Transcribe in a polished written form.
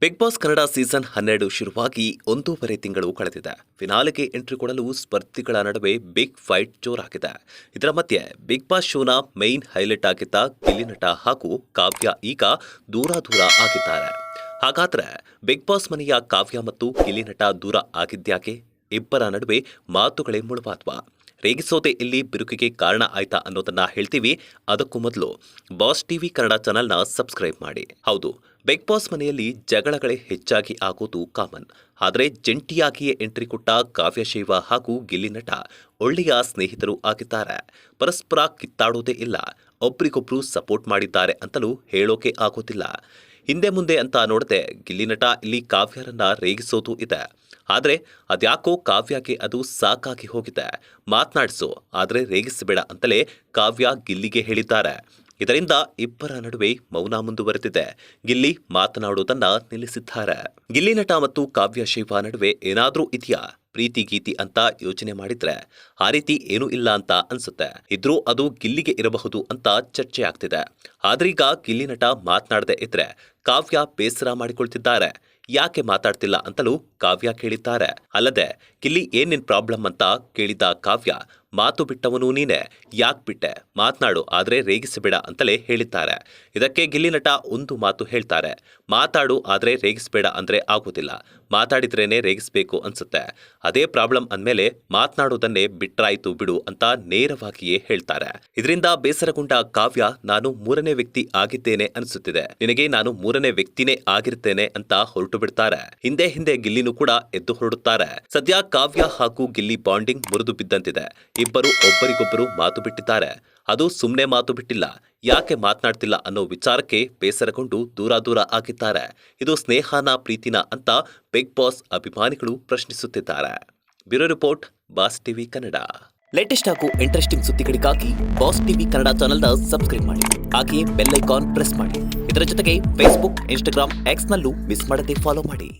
Big boss Kannada season 12 ಶುರುವಾಗಿ 1.5 ತಿಂಗಳು ಕಳೆದಿದೆ. ಫಿನಾಲೆಗೆ ಎಂಟ್ರಿ ಕೊಡಲು ಸ್ಪರ್ಧಿಗಳ ನಡುವೆ ಬಿಗ್ ಫೈಟ್ ಜೋರಾಗಿದೆ. ಇದರ ಮಧ್ಯೆ ಬಿಗ್ ಬಾಸ್ ಶೋನ ಮೈನ್ ಹೈಲೈಟ್ ಆಗಿದ್ದ ಗಿಲ್ಲಿ ನಟ ಹಾಗೂ ಕಾವ್ಯ ಈಗ ದೂರ ಆಗಿದ್ದಾರೆ. ಹಾಗಾದ್ರೆ ಬಿಗ್ ಬಾಸ್ ಮನೆಯ ಕಾವ್ಯ ಮತ್ತು ಗಿಲ್ಲಿ ನಟ ದೂರ ಆಗಿದ್ಯಾಕೆ? ಇಬ್ಬರ ನಡುವೆ ಮಾತುಗಳೇ ಮುಳುವಾದ್ವಾ? ರೇಗಿಸೋದೆ ಇಲ್ಲಿ ಬಿರುಕಿಗೆ ಕಾರಣ ಆಯ್ತಾ ಅನ್ನೋದನ್ನ ಹೇಳ್ತೀವಿ. ಅದಕ್ಕೂ ಮೊದಲು ಬಾಸ್ ಟಿವಿ ಕನ್ನಡ ಚಾನೆಲ್ನ ಸಬ್ಸ್ಕ್ರೈಬ್ ಮಾಡಿ. ಹೌದು, ಬಿಗ್ ಬಾಸ್ ಮನೆಯಲ್ಲಿ ಜಗಳಗಳೇ ಹೆಚ್ಚಾಗಿ ಆಗೋದು ಕಾಮನ್. ಆದರೆ ಜಂಟಿಯಾಗಿಯೇ ಎಂಟ್ರಿ ಕೊಟ್ಟ ಕಾವ್ಯ ಶೈವ ಹಾಗೂ ಗಿಲ್ಲಿ ನಟ ಒಳ್ಳೆಯ ಸ್ನೇಹಿತರು ಆಗಿದ್ದಾರೆ. ಪರಸ್ಪರ ಕಿತ್ತಾಡೋದೇ ಇಲ್ಲ, ಒಬ್ರಿಗೊಬ್ರು ಸಪೋರ್ಟ್ ಮಾಡಿದ್ದಾರೆ ಅಂತಲೂ ಹೇಳೋಕೆ ಆಗೋದಿಲ್ಲ. ಹಿಂದೆ ಮುಂದೆ ಅಂತ ನೋಡದೆ ಗಿಲ್ಲಿ ನಟ ಇಲ್ಲಿ ಕಾವ್ಯರನ್ನ ರೇಗಿಸೋದು ಇದೆ. ಆದರೆ ಅದ್ಯಾಕೋ ಕಾವ್ಯಗೆ ಅದು ಸಾಕಾಗಿ ಹೋಗಿದೆ. ಮಾತನಾಡಿಸೋ, ಆದರೆ ರೇಗಿಸಬೇಡ ಅಂತಲೇ ಕಾವ್ಯ ಗಿಲ್ಲಿಗೆ ಹೇಳಿದ್ದಾರೆ. ಇದರಿಂದ ಇಬ್ಬರ ನಡುವೆ ಮೌನ ಮುಂದುವರೆದಿದೆ. ಗಿಲ್ಲಿ ಮಾತನಾಡುವುದನ್ನ ನಿಲ್ಲಿಸಿದ್ದಾರೆ. ಗಿಲ್ಲಿ ನಟ ಮತ್ತು ಕಾವ್ಯ ಶೈವ ನಡುವೆ ಏನಾದ್ರೂ ಇದೆಯಾ? ಪ್ರೀತಿ ಗೀತಿ ಅಂತ ಯೋಚನೆ ಮಾಡಿದ್ರೆ ಆ ರೀತಿ ಏನೂ ಇಲ್ಲ ಅಂತ ಅನ್ಸುತ್ತೆ. ಇದ್ರೂ ಅದು ಗಿಲ್ಲಿಗೆ ಇರಬಹುದು ಅಂತ ಚರ್ಚೆ ಆಗ್ತಿದೆ. ಆದ್ರೀಗ ಗಿಲ್ಲಿ ನಟ ಮಾತನಾಡದೆ ಇದ್ರೆ ಕಾವ್ಯ ಬೇಸರ ಮಾಡಿಕೊಳ್ತಿದ್ದಾರೆ. ಯಾಕೆ ಮಾತಾಡ್ತಿಲ್ಲ ಅಂತಲೂ ಕಾವ್ಯ ಕೇಳಿದ್ದಾರೆ. ಅಲ್ಲದೆ ಗಿಲ್ಲಿ ಏನೇನ್ ಪ್ರಾಬ್ಲಮ್ ಅಂತ ಕೇಳಿದ ಕಾವ್ಯ, ಮಾತು ಬಿಟ್ಟವನು ನೀನೆ, ಯಾಕೆ ಬಿಟ್ಟೆ, ಮಾತನಾಡು ಆದ್ರೆ ರೇಗಿಸಬೇಡ ಅಂತಲೇ ಹೇಳಿದ್ದಾರೆ. ಇದಕ್ಕೆ ಗಿಲ್ಲಿ ನಟ ಒಂದು ಮಾತು ಹೇಳ್ತಾರೆ, ಮಾತಾಡು ಆದ್ರೆ ರೇಗಿಸಬೇಡ ಅಂದ್ರೆ ಆಗೋದಿಲ್ಲ, ಮಾತಾಡಿದ್ರೇನೆ ರೇಗಿಸಬೇಕು ಅನ್ಸುತ್ತೆ, ಅದೇ ಪ್ರಾಬ್ಲಮ್ ಅಂದ್ಮೇಲೆ ಮಾತನಾಡೋದನ್ನೇ ಬಿಟ್ರಾಯ್ತು ಬಿಡು ಅಂತ ನೇರವಾಗಿಯೇ ಹೇಳ್ತಾರೆ. ಇದರಿಂದ ಬೇಸರಗೊಂಡ ಕಾವ್ಯ, ನಾನು ಮೂರನೇ ವ್ಯಕ್ತಿ ಆಗಿದ್ದೇನೆ ಅನಿಸುತ್ತಿದೆ, ನಿನಗೆ ನಾನು ಮೂರನೇ ವ್ಯಕ್ತಿನೇ ಆಗಿರ್ತೇನೆ ಅಂತ ಹೊರಟು ಬಿಡ್ತಾರೆ. ಹಿಂದೆ ಗಿಲ್ಲಿನೂ ಕೂಡ ಎದ್ದು ಹೊರಡುತ್ತಾರೆ. ಸದ್ಯ ಕಾವ್ಯ ಹಾಗೂ ಗಿಲ್ಲಿ ಬಾಂಡಿಂಗ್ ಮುರಿದು ಬಿದ್ದಂತಿದೆ. ಇಬ್ಬರು ಒಬ್ಬರಿಗೊಬ್ಬರು ಮಾತು ಬಿಟ್ಟಿದ್ದಾರೆ. ಅದು ಸುಮ್ಮನೆ ಮಾತು ಬಿಟ್ಟಿಲ್ಲ, ಯಾಕೆ ಮಾತನಾಡ್ತಿಲ್ಲ ಅನ್ನೋ ವಿಚಾರಕ್ಕೆ ಬೇಸರಗೊಂಡು ದೂರ ಆಗಿದ್ದಾರೆ. ಇದು ಸ್ನೇಹನ ಪ್ರೀತಿನ ಅಂತ ಬಿಗ್ ಬಾಸ್ ಅಭಿಮಾನಿಗಳು ಪ್ರಶ್ನಿಸುತ್ತಿದ್ದಾರೆ. Bureau report, Boss TV Kannada. Latest ಹಾಗೂ ಇಂಟ್ರೆಸ್ಟಿಂಗ್ ಸುದ್ದಿಗಳಿಗಾಗಿ ಬಾಸ್ ಟಿವಿ ಕನ್ನಡ ಚಾನೆಲ್ನ ಸಬ್ಸ್ಕ್ರೈಬ್ ಮಾಡಿ. ಹಾಗೆಯೇ ಬೆಲ್ ಐಕಾನ್ ಪ್ರೆಸ್ ಮಾಡಿ. ಇದರ ಜೊತೆಗೆ ಫೇಸ್ಬುಕ್, ಇನ್ಸ್ಟಾಗ್ರಾಮ್, ಎಕ್ಸ್ ನಲ್ಲೂ ಮಿಸ್ ಮಾಡದೆ ಫಾಲೋ ಮಾಡಿ.